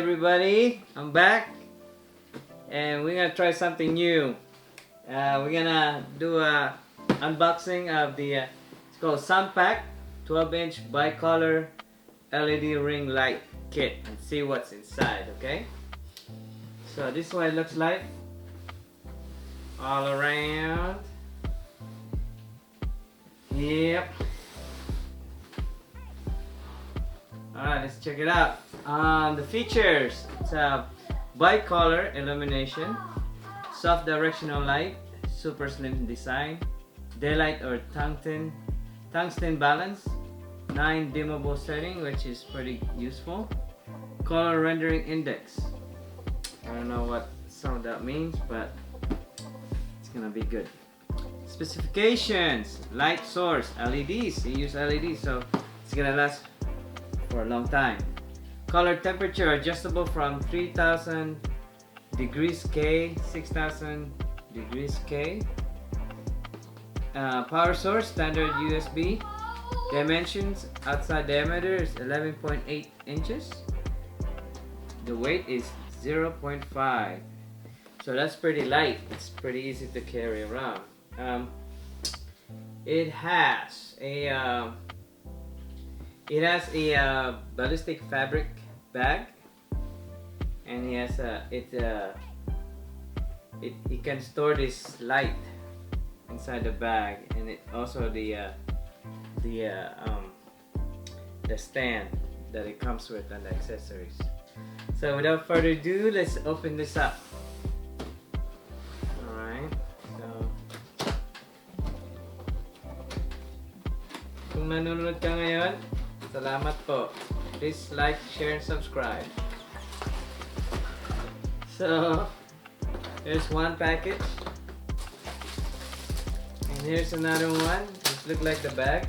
everybody, I'm back and we're gonna try something new. We're gonna do a unboxing of the it's called Sunpak 12-inch Bicolor LED ring light kit and see what's inside. Okay, so this is what it looks like all around. Yep. Alright, let's check it out. The features: it's a bicolor illumination, soft directional light, super slim design, daylight or tungsten balance, 9 dimmable setting, which is pretty useful, color rendering index. I don't know what some of that means, but it's gonna be good. Specifications: light source, LEDs. You use LEDs, so it's gonna last for a long time. Color temperature adjustable from 3000 degrees K, 6000 degrees K. Power source, standard USB. Dimensions: outside diameter is 11.8 inches. The weight is 0.5. So that's pretty light. It's pretty easy to carry around. It has a ballistic fabric bag, and it can store this light inside the bag, and it also the stand that it comes with and the accessories. So without further ado, let's open this up. Alright, so kung nanonood ka ngayon, salamat po. Please like, share, and subscribe. So, here's one package. And here's another one. This looks like the bag.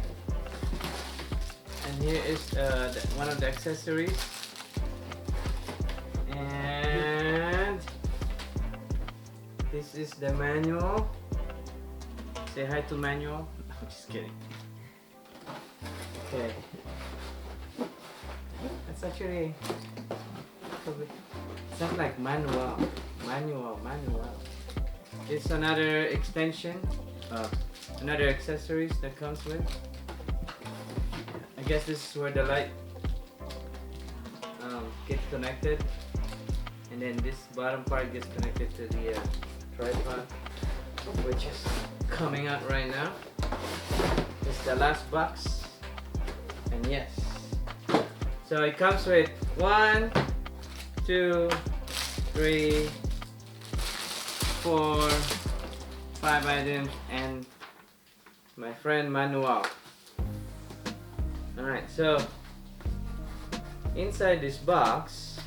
And here is one of the accessories. And this is the manual. Say hi to manual. I'm just kidding. Okay. It's actually, it's not like manual. It's another extension, another accessories that comes with. I guess this is where the light gets connected, and then this bottom part gets connected to the tripod, which is coming out right now. This is the last box. And yes, so it comes with 1, 2, 3, 4, 5 items and my friend manual. Alright, so inside this box,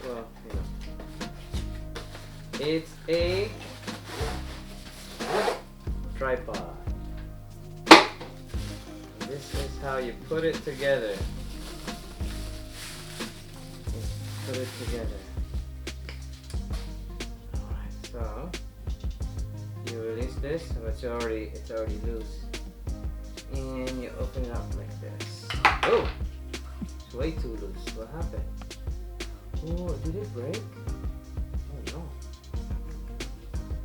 well, it's a tripod. This is how you put it together. Put it together. Alright, so you release this, but it's already loose. And you open it up like this. Oh! It's way too loose. What happened? Oh, did it break? Oh no.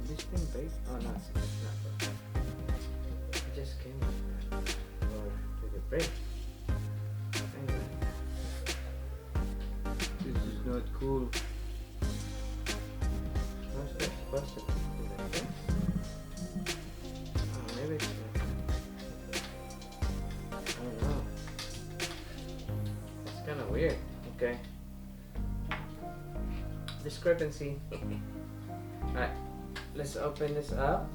Did this thing break? Oh no, it's not broken. It just came like that. Break. Anyway. This is not cool. How's that supposed to be like this? Oh, maybe it's I don't know. It's kind of weird. Okay. Discrepancy. Alright, let's open this up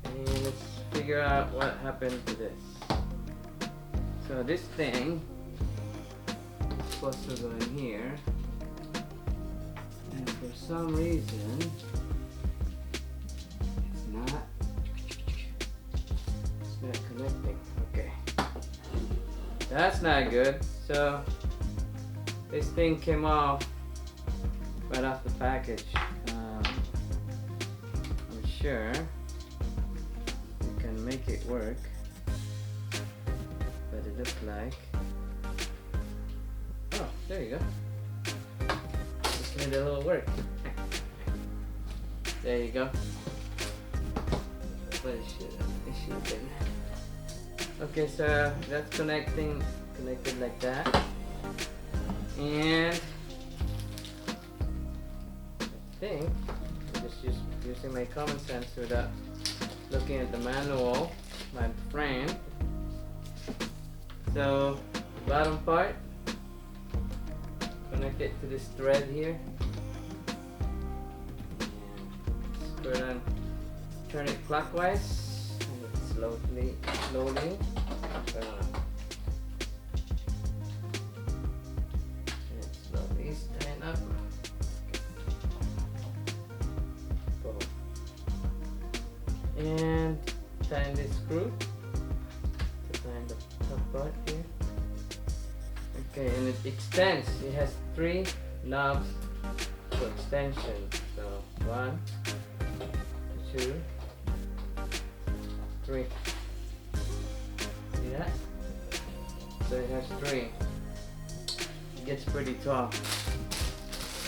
and let's figure out what happened to this. So this thing is supposed to go in here, and for some reason it's not connecting. Okay, that's not good. So this thing came off right off the package. I'm sure we can make it work, but it looks like There you go. Just need a little work. There you go. What is she doing? Okay, so that's connected like that. And I think I'm just using my common sense without looking at the manual, my friend. So bottom part, connect it to this thread here. And screw it on, turn it clockwise, and it's slowly. Slowly stand up. Boom. And tighten this screw to tighten the top part here. Okay, and it extends. It has 3 knobs for extension. So 1, 2, 3. See that? So it has 3. It gets pretty tall.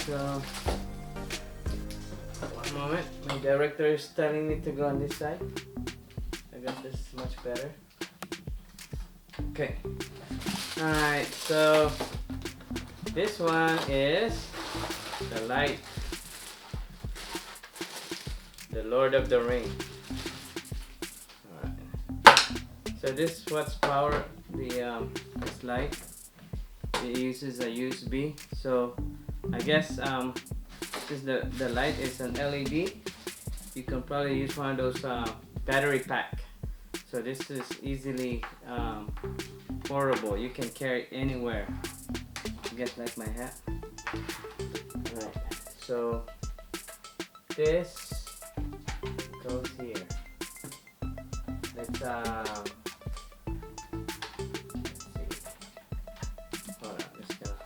So one moment, my director is telling me to go on this side. I guess this is much better. Okay. Alright, so this one is the light. The Lord of the Ring. Alright. So this is what's power this light. It uses a USB. So I guess since the light is an LED, you can probably use one of those battery pack. So this is easily portable. You can carry it anywhere. You guys like my hat? Alright. So this goes here. Let's see. Hold on, just gonna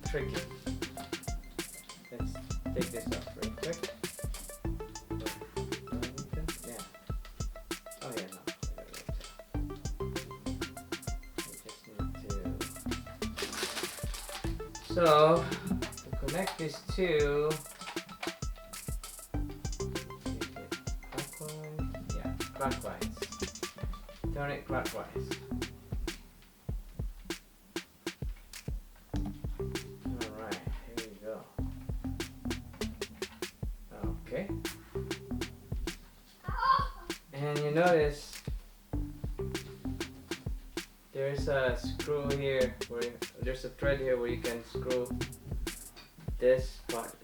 trick it. Let's take this off real quick. Yeah. Oh yeah, no. We just need to. So to connect these two. Clockwise. Turn it clockwise. Alright, here we go. Okay. And you notice there's a screw here where there's a thread here where you can screw this part.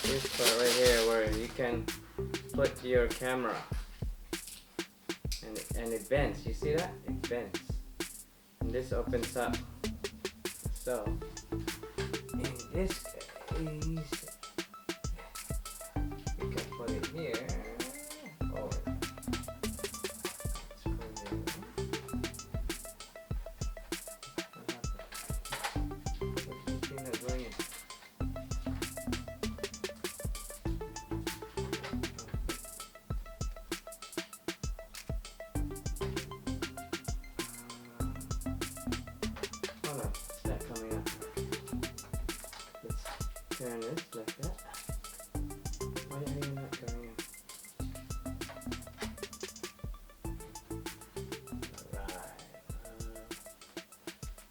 This part right here where you can put your camera, and it bends. You see that? It bends, and this opens up. So in this case, you can put it here. Oh, turn this like that. Why are you not going in? Alright.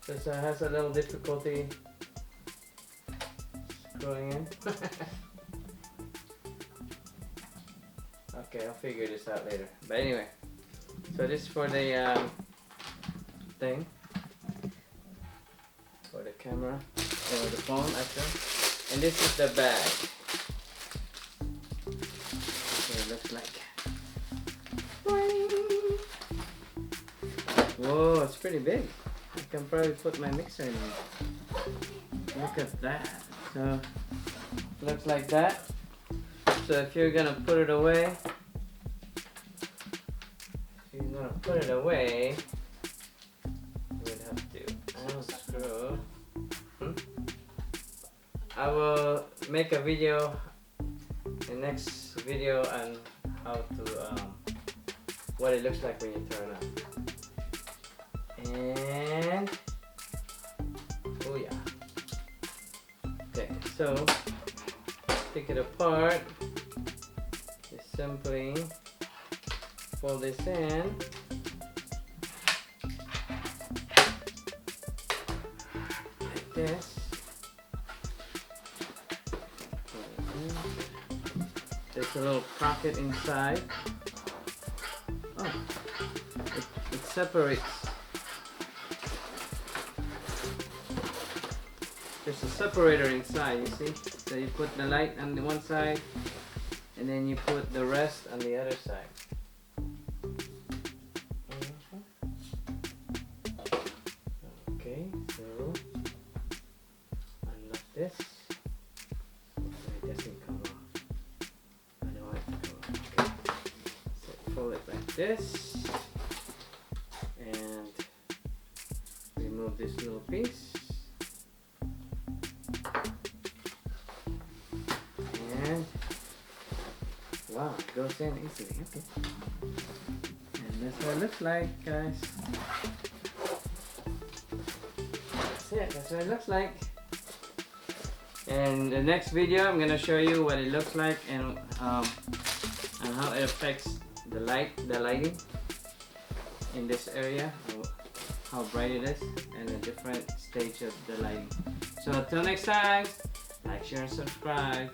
This has a little difficulty screwing in. Okay, I'll figure this out later. But anyway, so this is for the thing. For the camera, or the phone actually. And this is the bag. What it looks like. Whoa, it's pretty big. I can probably put my mixer in it. Look at that. So, looks like that. So if you're gonna put it away, you would have to unscrew. I will make a video, the next video, on how to what it looks like when you turn on. And oh yeah. Okay, so take it apart. Just simply fold this in. Like this. There's a little pocket inside. Oh, it separates. There's a separator inside, you see? So you put the light on the one side, and then you put the rest on the other side. Okay, so unlock this. It doesn't come off. I know it come off. Okay. So fold it like this. And remove this little piece. And wow, it goes in easily. Okay. And that's what it looks like, guys. That's it. That's what it looks like. And the next video, I'm gonna show you what it looks like and how it affects the lighting in this area, how bright it is, and a different stage of the lighting. So until next time, like, share, and subscribe.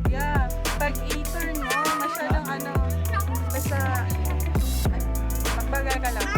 Yeah, pag i-turn mo, masyadong basta magbaga ka lang.